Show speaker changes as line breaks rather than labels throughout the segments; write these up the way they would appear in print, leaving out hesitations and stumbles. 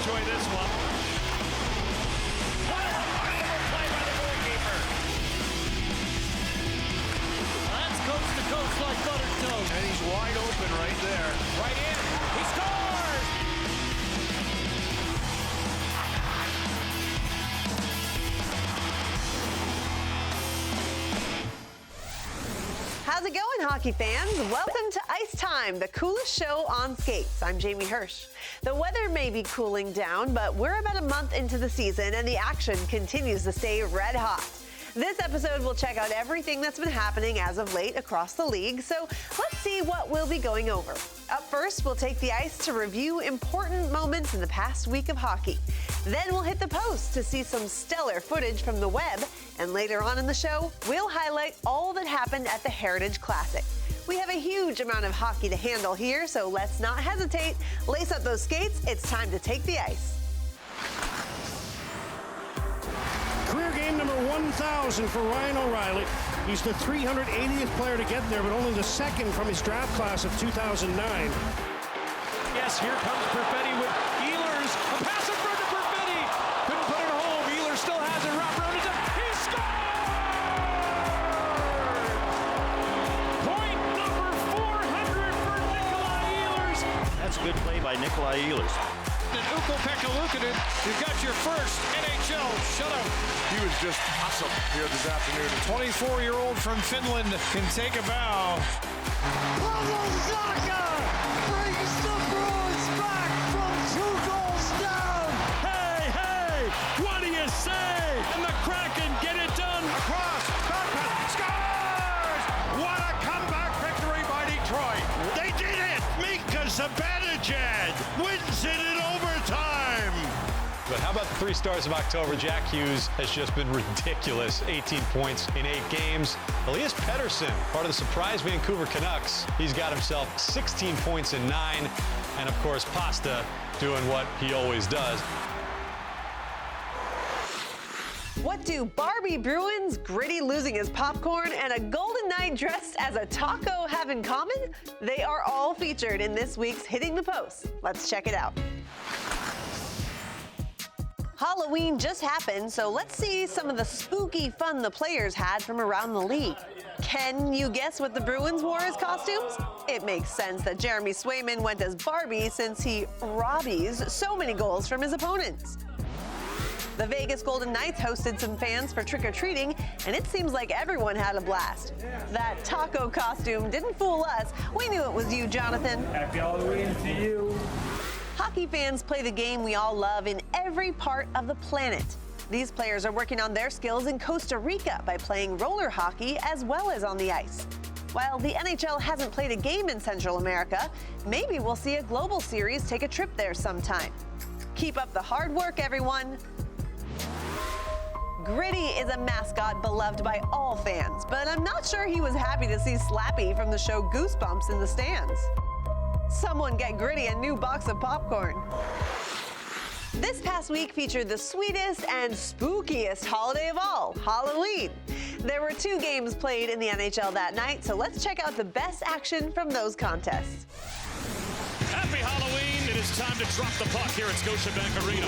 enjoy this one. What a remarkable play by the goalkeeper. That's coast to coast like buttered toast.
And he's wide open right there.
Right in. He scores!
How's it going, hockey fans? Welcome to Ice Time, the coolest show on skates. I'm Jamie Hirsch. The weather may be cooling down, but we're about a month into the season and the action continues to stay red hot. This episode will check out everything that's been happening as of late across the league, so let's see what we'll be going over. Up first, we'll take the ice to review important moments in the past week of hockey. Then we'll hit the post to see some stellar footage from the web, and later on in the show, we'll highlight all that happened at the Heritage Classic. We have a huge amount of hockey to handle here, so let's not hesitate. Lace up those skates, it's time to take the ice.
Career game number 1,000 for Ryan O'Reilly. He's the 380th player to get there, but only the second from his draft class of 2009.
Yes, here comes Perfetti with Ehlers. A pass in front of Perfetti. Couldn't put it home. Ehlers still has it. Wrap around his head. He scored! Point number 400 for Nikolai Ehlers.
That's a good play by Nikolai Ehlers.
And Ukko-Pekka Luukkonen, you've got your first NHL shutout.
He was just awesome here this afternoon.
24-year-old from Finland can take a bow.
Pavel Zacha brings the Bruins back from 2 goals down.
Hey, what do you say? And the Kraken get it done.
Across, Backpack scores! What a comeback victory by Detroit! They did it! Mika Zibanejad wins it in overtime!
But how about the 3 stars of October? Jack Hughes has just been ridiculous. 18 points in 8 games. Elias Pettersson, part of the surprise Vancouver Canucks. He's got himself 16 points in 9. And of course, Pasta doing what he always does.
What do Barbie Bruins, Gritty losing his popcorn, and a Golden Knight dressed as a taco have in common? They are all featured in this week's Hitting the Post. Let's check it out. Halloween just happened, so let's see some of the spooky fun the players had from around the league. Can you guess what the Bruins wore as costumes? It makes sense that Jeremy Swayman went as Barbie since he Robbies so many goals from his opponents. The Vegas Golden Knights hosted some fans for trick-or-treating, and it seems like everyone had a blast. That taco costume didn't fool us. We knew it was you, Jonathan.
Happy Halloween to you.
Hockey fans play the game we all love in every part of the planet. These players are working on their skills in Costa Rica by playing roller hockey as well as on the ice. While the NHL hasn't played a game in Central America, maybe we'll see a global series take a trip there sometime. Keep up the hard work, everyone. Gritty is a mascot beloved by all fans, but I'm not sure he was happy to see Slappy from the show Goosebumps in the stands. Someone get Gritty a new box of popcorn. This past week featured the sweetest and spookiest holiday of all, Halloween. There were 2 games played in the NHL that night, so let's check out the best action from those contests.
Happy Halloween. It is time to drop the puck here at Scotiabank Arena.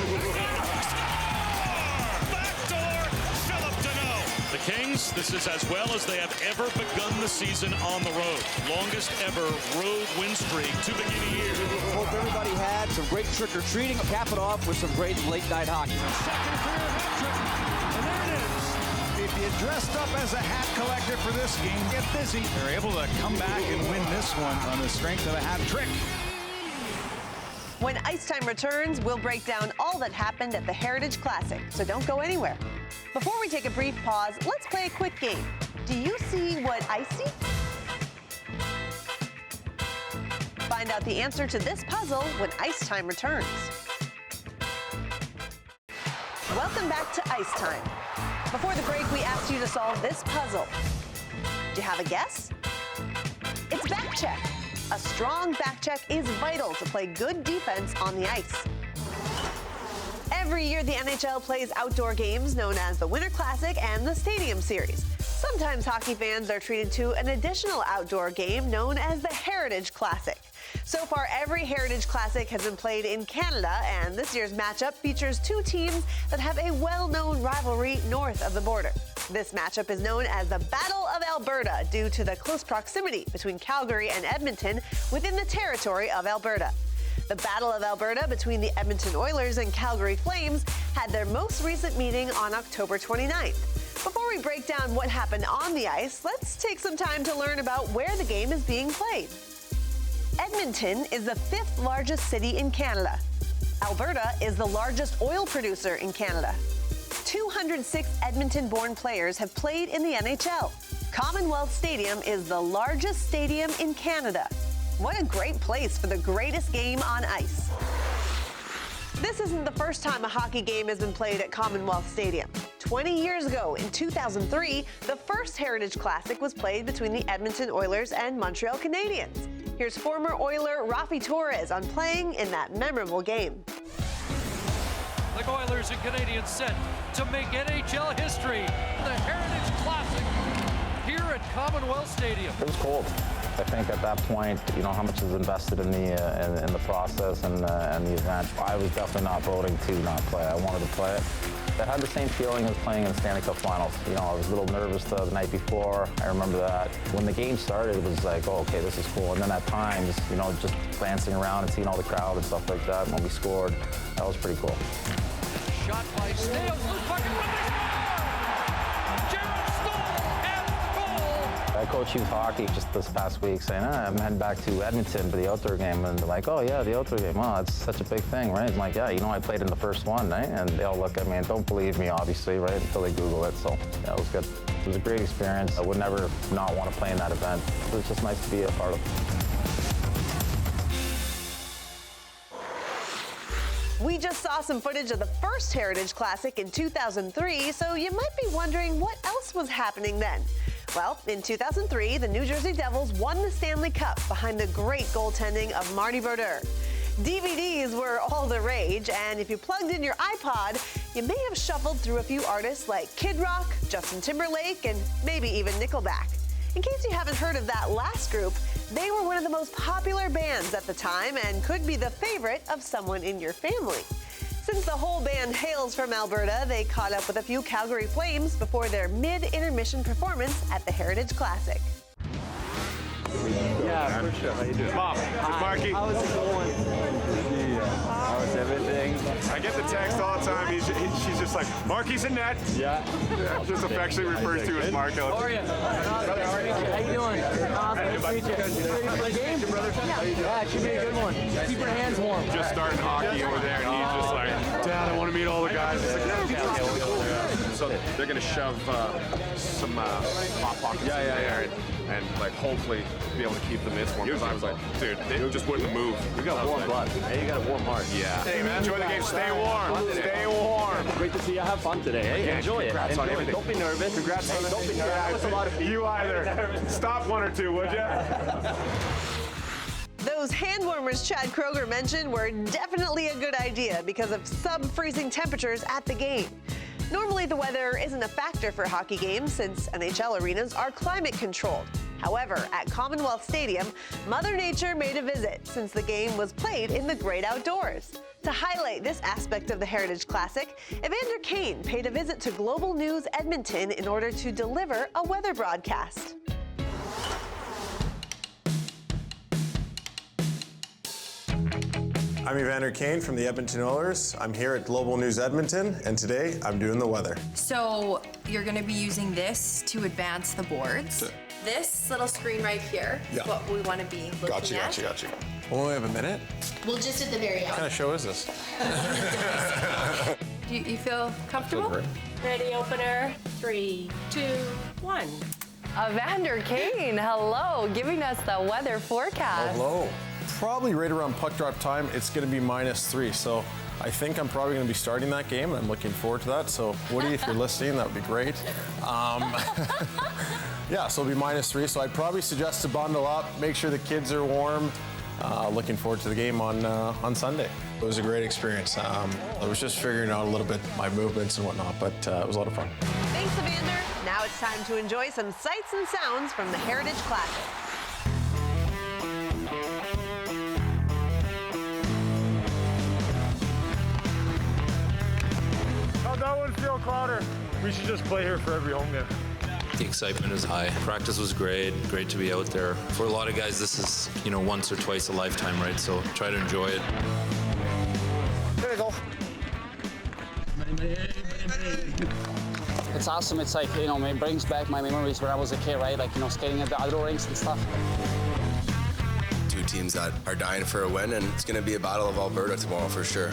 Backdoor, Philip Deneau. The Kings, this is as well as they have ever begun the season on the road. Longest ever road win streak to begin a year.
Hope everybody had some great trick-or-treating. Cap it off with some great late-night hockey.
Second career hat trick, and there it is. If you dressed up as a hat collector for this game, get busy. They're able to come back and win this one on the strength of a hat trick.
When Ice Time returns, we'll break down all that happened at the Heritage Classic, so don't go anywhere. Before we take a brief pause, let's play a quick game. Do you see what I see? Find out the answer to this puzzle when Ice Time returns. Welcome back to Ice Time. Before the break, we asked you to solve this puzzle. Do you have a guess? It's back check. A strong back check is vital to play good defense on the ice. Every year, the NHL plays outdoor games known as the Winter Classic and the Stadium Series. Sometimes hockey fans are treated to an additional outdoor game known as the Heritage Classic. So far, every Heritage Classic has been played in Canada, and this year's matchup features two teams that have a well-known rivalry north of the border. This matchup is known as the Battle of Alberta due to the close proximity between Calgary and Edmonton within the territory of Alberta. The Battle of Alberta between the Edmonton Oilers and Calgary Flames had their most recent meeting on October 29th. Before we break down what happened on the ice, let's take some time to learn about where the game is being played. Edmonton is the 5th largest city in Canada. Alberta is the largest oil producer in Canada. 206 Edmonton-born players have played in the NHL. Commonwealth Stadium is the largest stadium in Canada. What a great place for the greatest game on ice. This isn't the first time a hockey game has been played at Commonwealth Stadium. 20 years ago, in 2003, the first Heritage Classic was played between the Edmonton Oilers and Montreal Canadiens. Here's former Oiler Raffi Torres on playing in that memorable game.
The Oilers and Canadiens set to make NHL history. The Heritage Classic here at Commonwealth Stadium.
It was cold. I think at that point, you know, how much is invested in the process and the event. I was definitely not voting to not play. I wanted to play it. I had the same feeling as playing in the Stanley Cup Finals. You know, I was a little nervous the night before. I remember that. When the game started, it was like, oh, okay, this is cool. And then at times, you know, just glancing around and seeing all the crowd and stuff like that when we scored, that was pretty cool.
Shot by Stales, loose bucket, when they score! Gerald Stoll and the goal!
I coached youth hockey just this past week saying, I'm heading back to Edmonton for the outdoor game. And they're like, oh yeah, the outdoor game, wow, it's such a big thing, right? I'm like, yeah, you know, I played in the first one, right? And they all look at me and don't believe me, obviously, right? Until they Google it, so yeah, it was good. It was a great experience. I would never not want to play in that event. It was just nice to be a part of it.
We just saw some footage of the first Heritage Classic in 2003, so you might be wondering what else was happening then. Well, in 2003, the New Jersey Devils won the Stanley Cup behind the great goaltending of Marty Brodeur. DVDs were all the rage, and if you plugged in your iPod, you may have shuffled through a few artists like Kid Rock, Justin Timberlake, and maybe even Nickelback. In case you haven't heard of that last group, they were one of the most popular bands at the time and could be the favorite of someone in your family. Since the whole band hails from Alberta, they caught up with a few Calgary Flames before their mid-intermission performance at the Heritage Classic.
Yeah, for sure. How you doing? Mom, it's Marky.
How's it going? How's everything?
I get the text all the time. She's just like, Marky's in net.
Yeah.
Just affectionately refers to as Marco.
How are you? How you doing? Nice to meet you. Ready for the game? Yeah, it should be a good one. Keep your hands warm.
Just starting hockey over there, and he's just like, Dad, I want to meet all the guys. It's like, so they're going to shove some hot pockets in there and like hopefully be able to keep the mitts warm. Because I was like, dude, they just wouldn't move.
You got warm blood. Hey, you got a warm heart.
Yeah. Hey, man, enjoy the game. Stay warm. Stay warm.
Great to see you. Have fun today. Hey,
Yeah,
enjoy it.
congrats on
Enjoy it.
everything.
Don't be nervous.
Congrats on
Don't be nervous. That was a lot of people.
You either. Stop one or two, would you?
Those hand warmers Chad Kroger mentioned were definitely a good idea because of sub-freezing temperatures at the game. Normally, the weather isn't a factor for hockey games since NHL arenas are climate controlled. However, at Commonwealth Stadium, Mother Nature made a visit since the game was played in the great outdoors. To highlight this aspect of the Heritage Classic, Evander Kane paid a visit to Global News Edmonton in order to deliver a weather broadcast.
I'm Evander Kane from the Edmonton Oilers. I'm here at Global News Edmonton, and today I'm doing the weather.
So you're going to be using this to advance the boards. This little screen right here is what we want to be looking at.
Gotcha. Only have a minute?
Well, just at the very end.
What kind of show is this?
Do you feel comfortable?
Ready, opener. 3, 2, 1.
Evander Kane, hello, giving us the weather forecast.
Hello. Probably right around puck drop time, it's going to be -3. So I think I'm probably going to be starting that game. I'm looking forward to that. So Woody, if you're listening, that would be great. Yeah, so it'll be -3. So I'd probably suggest to bundle up, make sure the kids are warm. Looking forward to the game on Sunday. It was a great experience. I was just figuring out a little bit my movements and whatnot, but it was a lot of fun.
Thanks, Evander. Now it's time to enjoy some sights and sounds from the Heritage Classic.
that one, Phil Clouder. We should just play here for every home game.
The excitement is high. Practice was great to be out there. For a lot of guys, this is, once or twice a lifetime, right? So try to enjoy it.
There you go.
It's awesome. It's like, it brings back my memories when I was a kid, right? Like, skating at the outdoor rinks and stuff.
Two teams that are dying for a win, and it's going to be a battle of Alberta tomorrow for sure.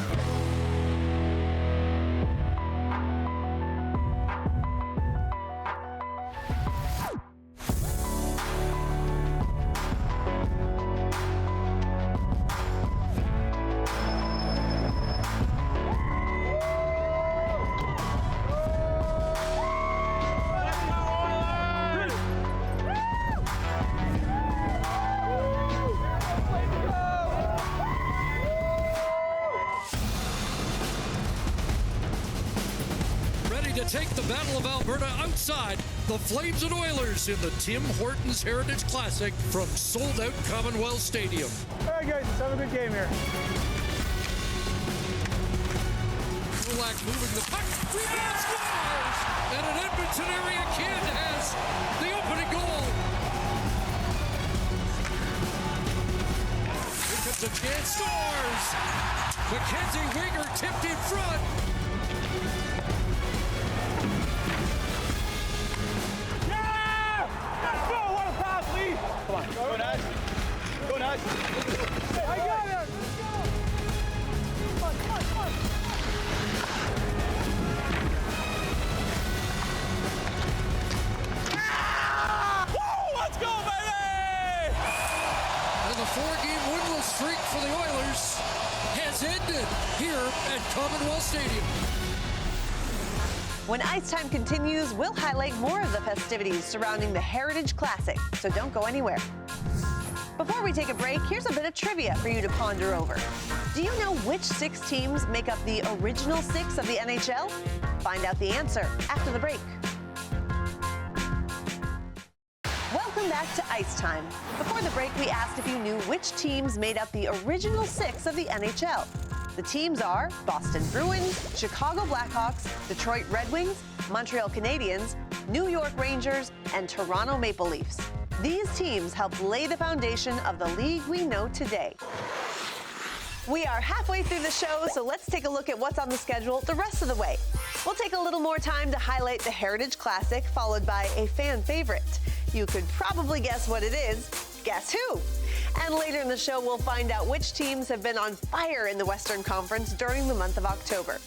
Take the Battle of Alberta outside, the Flames and Oilers in the Tim Hortons Heritage Classic from sold-out Commonwealth Stadium.
All right, guys, let's have a good game here.
Kulak moving the puck. Rihanna scores! And an Edmonton area kid has the opening goal. Here comes a chance, scores! Mackenzie Weegar tipped in front.
Come on, go nuts. Go nuts. I got it. Let's go. Come on, come on, come on.
Woo! Let's go, baby! And the 4-game winless streak for the Oilers has ended here at Commonwealth Stadium.
When Ice Time continues, we'll highlight more of the festivities surrounding the Heritage Classic, so don't go anywhere. Before we take a break, here's a bit of trivia for you to ponder over. Do you know which 6 teams make up the original 6 of the NHL? Find out the answer after the break. Welcome back to Ice Time. Before the break, we asked if you knew which teams made up the original 6 of the NHL. The teams are Boston Bruins, Chicago Blackhawks, Detroit Red Wings, Montreal Canadiens, New York Rangers, and Toronto Maple Leafs. These teams helped lay the foundation of the league we know today. We are halfway through the show, so let's take a look at what's on the schedule the rest of the way. We'll take a little more time to highlight the Heritage Classic, followed by a fan favorite. You could probably guess what it is. Guess who? And later in the show, we'll find out which teams have been on fire in the Western Conference during the month of October.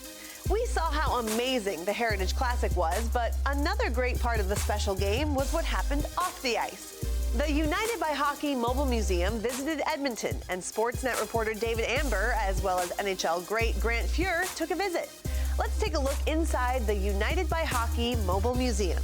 We saw how amazing the Heritage Classic was, but another great part of the special game was what happened off the ice. The United by Hockey Mobile Museum visited Edmonton, and Sportsnet reporter David Amber, as well as NHL great Grant Fuhr, took a visit. Let's take a look inside the United by Hockey Mobile Museum.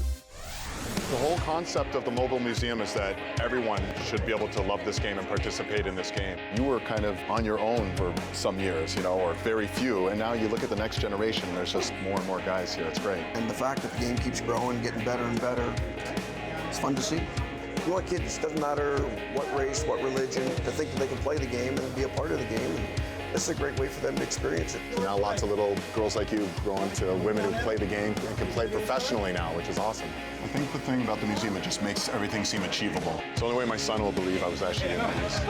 The whole concept of the Mobile Museum is that everyone should be able to love this game and participate in this game.
You were kind of on your own for some years, or very few, and now you look at the next generation, and there's just more and more guys here. It's great.
And the fact that the game keeps growing, getting better and better, it's fun to see. You want kids, doesn't matter what race, what religion, to think that they can play the game and be a part of the game. And this is a great way for them to experience it.
Now lots of little girls like you grow into women who play the game and can play professionally now, which is awesome.
I think the thing about the museum, it just makes everything seem achievable. It's the only way my son will believe I was actually in this.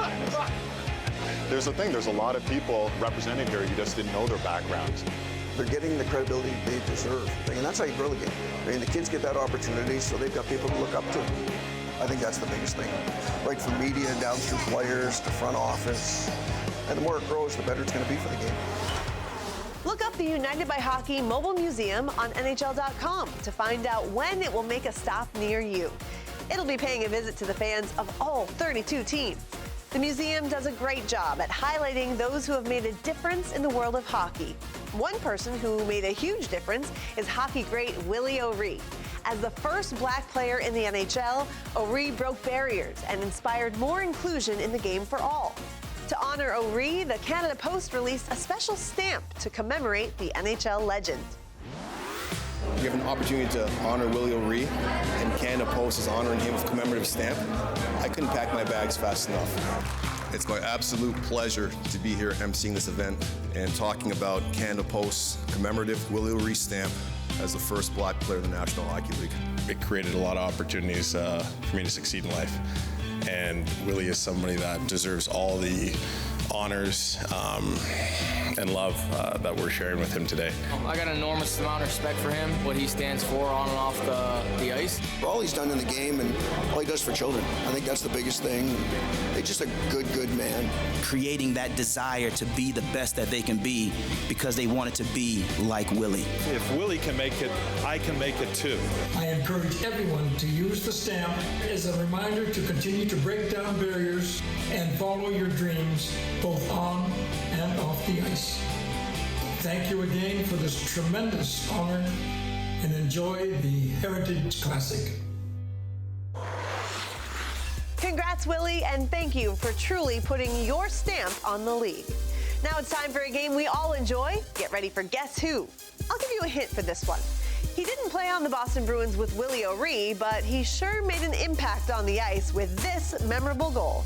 There's the thing, there's a lot of people represented here, you just didn't know their backgrounds.
They're getting the credibility they deserve, and that's how you grow the game. I mean, the kids get that opportunity, so they've got people to look up to. I think that's the biggest thing. Right from media down through players to front office. And the more it grows, the better it's going to be for the game.
Look up the United by Hockey Mobile Museum on NHL.com to find out when it will make a stop near you. It'll be paying a visit to the fans of all 32 teams. The museum does a great job at highlighting those who have made a difference in the world of hockey. One person who made a huge difference is hockey great Willie O'Ree. As the first black player in the NHL, O'Ree broke barriers and inspired more inclusion in the game for all. To honor O'Ree, the Canada Post released a special stamp to commemorate the NHL legend.
We have an opportunity to honor Willie O'Ree, and Canada Post is honoring him with a commemorative stamp. I couldn't pack my bags fast enough. It's my absolute pleasure to be here emceeing this event and talking about Canada Post's commemorative Willie O'Ree stamp as the first Black player in the National Hockey League.
It created a lot of opportunities for me to succeed in life. And Willie is somebody that deserves all the honors and love that we're sharing with him today.
I got an enormous amount of respect for him, what he stands for on and off the ice.
For all he's done in the game and all he does for children, I think that's the biggest thing. He's just a good man.
Creating that desire to be the best that they can be because they want it to be like Willie.
If Willie can make it, I can make it too.
I encourage everyone to use the stamp as a reminder to continue to break down barriers and follow your dreams, both on and off the ice. Thank you again for this tremendous honor and enjoy the Heritage Classic.
Congrats, Willie, and thank you for truly putting your stamp on the league. Now it's time for a game we all enjoy. Get ready for Guess Who. I'll give you a hint for this one. He didn't play on the Boston Bruins with Willie O'Ree, but he sure made an impact on the ice with this memorable goal.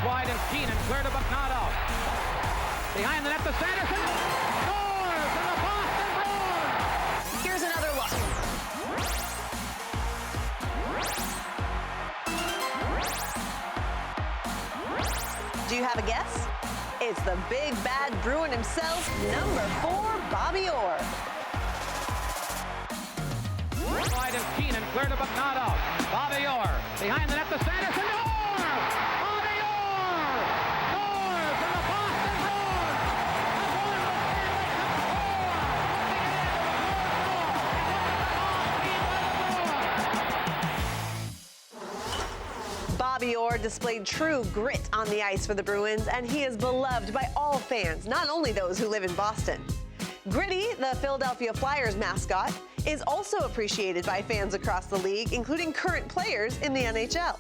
Wide of Keenan, cleared but not out. Behind the net to Sanderson. Scores for the Boston Bruins!
Here's another look. Do you have a guess? It's the big bad Bruin himself, number 4, Bobby Orr.
Wide of Keenan, cleared but not out. Bobby Orr, behind the net to Sanderson. Bobby Orr! Scores for the Boston Bruins!
Bobby Orr displayed true grit on the ice for the Bruins, and he is beloved by all fans, not only those who live in Boston. Gritty, the Philadelphia Flyers mascot, is also appreciated by fans across the league, including current players in the NHL.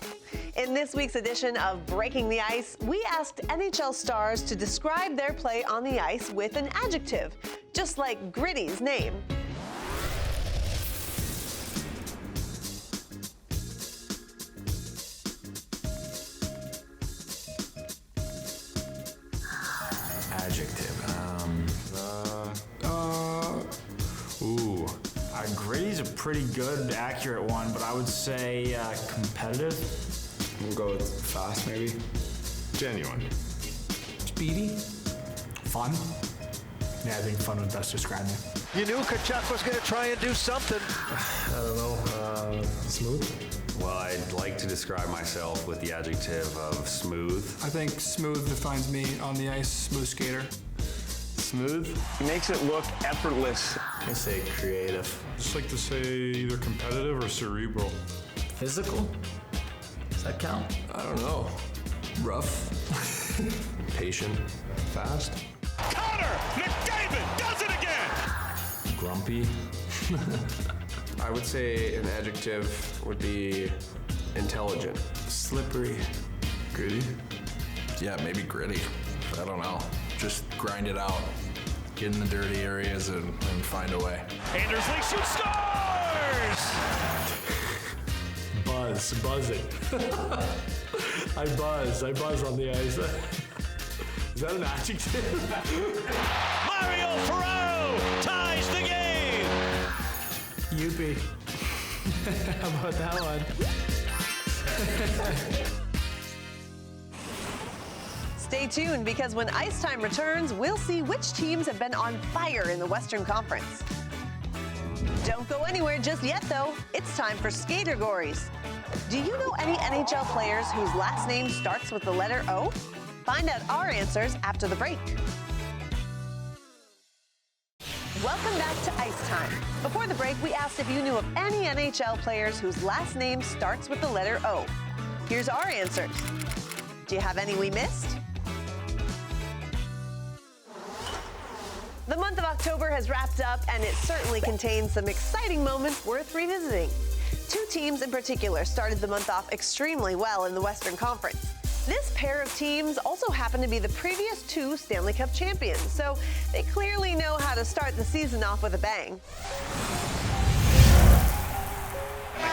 In this week's edition of Breaking the Ice, we asked NHL stars to describe their play on the ice with an adjective, just like Gritty's name.
Adjective. Gritty's a pretty good, accurate one, but I would say competitive.
We'll go with fast, maybe.
Genuine.
Speedy. Fun. Yeah, I think fun would best describe me.
You knew Tkachuk was going to try and do something.
I don't know. Smooth.
Well, I'd like to describe myself with the adjective of smooth.
I think smooth defines me on the ice. Smooth skater.
Smooth.
He makes it look effortless.
I say creative.
Just like to say either competitive or cerebral.
Physical? Does that count?
I don't know.
Rough.
Patient. Fast.
Connor McDavid does it again!
Grumpy.
I would say an adjective would be intelligent.
Slippery.
Gritty? Yeah, maybe gritty. I don't know. Just grind it out. Get in the dirty areas and find a way.
Anders Lee shoots, scores!
Buzz it. I buzz on the ice. Is that an adjective?
Mario Ferraro ties the game!
Youpie. How about that one?
Stay tuned, because when Ice Time returns, we'll see which teams have been on fire in the Western Conference. Don't go anywhere just yet, though. It's time for Skatergories. Do you know any NHL players whose last name starts with the letter O? Find out our answers after the break. Welcome back to Ice Time. Before the break, we asked if you knew of any NHL players whose last name starts with the letter O. Here's our answers. Do you have any we missed? The month of October has wrapped up, and it certainly contains some exciting moments worth revisiting. Two teams in particular started the month off extremely well in the Western Conference. This pair of teams also happen to be the previous 2 Stanley Cup champions, so they clearly know how to start the season off with a bang.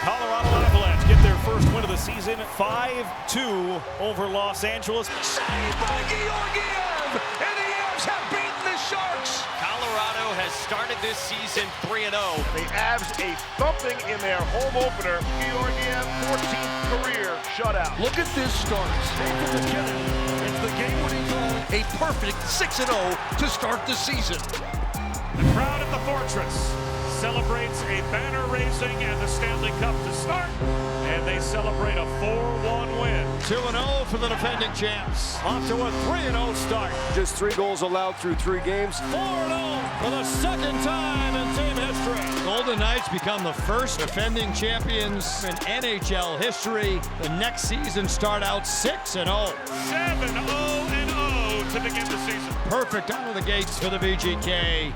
Colorado Avalanche get their first win of the season, 5-2 over Los Angeles.
Saved by Georgiev, and the Avs have beaten the Sharks.
Colorado has started this season 3-0.
The Avs a thumping in their home opener. Georgiev, 14th career shutout.
Look at this start. Staples again. It's the game-winning goal. A perfect 6-0 to start the season.
The crowd at the Fortress celebrates a banner raising and the Stanley Cup to start, and they celebrate a 4-1 win. 2-0 for the defending champs. Off to a 3-0 start.
Just 3 goals allowed through 3 games.
4-0 for the second time in team history. Golden Knights become the first defending champions in NHL history. The next season start out 6-0. 7-0-0 to begin the season. Perfect out of the gates for the VGK.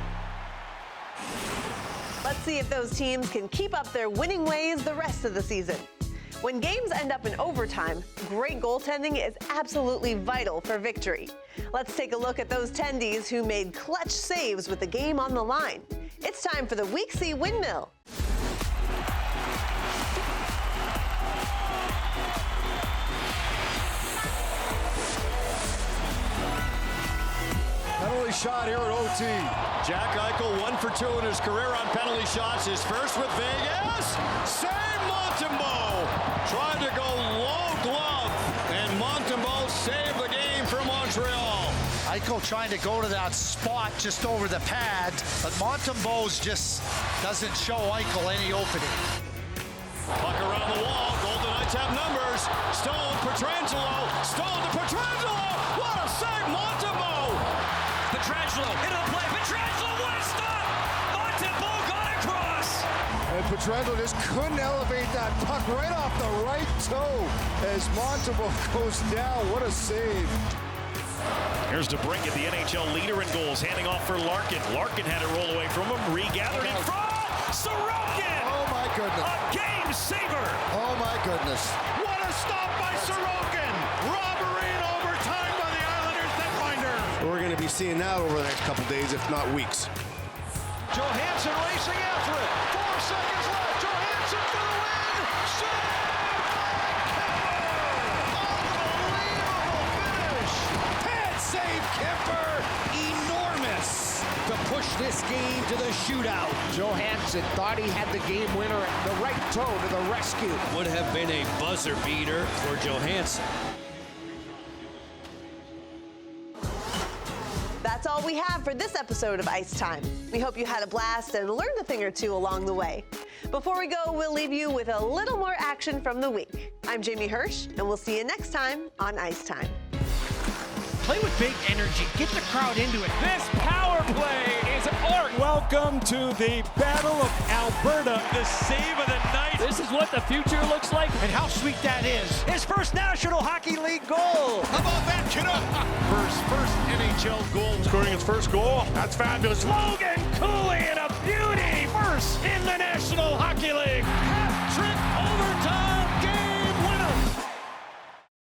Let's see if those teams can keep up their winning ways the rest of the season. When games end up in overtime, great goaltending is absolutely vital for victory. Let's take a look at those tendies who made clutch saves with the game on the line. It's time for the Week C Windmill.
Penalty shot here at OT. Jack Eichel 1 for 2 in his career on penalty shots. His first with Vegas. Save Montembeault. Tried to go low glove, and Montembeault saved the game for Montreal.
Eichel trying to go to that spot just over the pad, but Montembeault just doesn't show Eichel any opening.
Puck around the wall. Golden Knights have numbers. Stone, Pietrangelo. Stone to Pietrangelo. What a save, Montembeault. Pietrangelo into the play. Pietrangelo, what a stop! Montembeault got across.
And Pietrangelo just couldn't elevate that puck right off the right toe as Montembeault goes down. What a save.
Here's DeBrincat, the NHL leader in goals, handing off for Larkin. Larkin had it roll away from him. Regathered in front. Sorokin!
Oh my goodness.
A game saver.
Oh my goodness.
What a stop by Sorokin! Robbery in overtime by the Islanders netminder.
We're going to be seeing that over the next couple days, if not weeks.
Johansson racing after it. 4 seconds left. Johansson for the win. Save! Unbelievable finish.
Pad save, Kemper. Enormous to push this game to the shootout.
Johansson thought he had the game winner at the right toe to the rescue.
Would have been a buzzer beater for Johansson.
That's all we have for this episode of Ice Time. We hope you had a blast and learned a thing or two along the way. Before we go, we'll leave you with a little more action from the week. I'm Jamie Hirsch, and we'll see you next time on Ice Time.
Play with big energy. Get the crowd into it. This power play is art.
Welcome to the Battle of Alberta, the save of the night.
This is what the future looks like.
And how sweet that is.
His first National Hockey League goal.
How about that, kiddo? First NHL goal. Scoring his first goal. That's fabulous.
Logan Cool.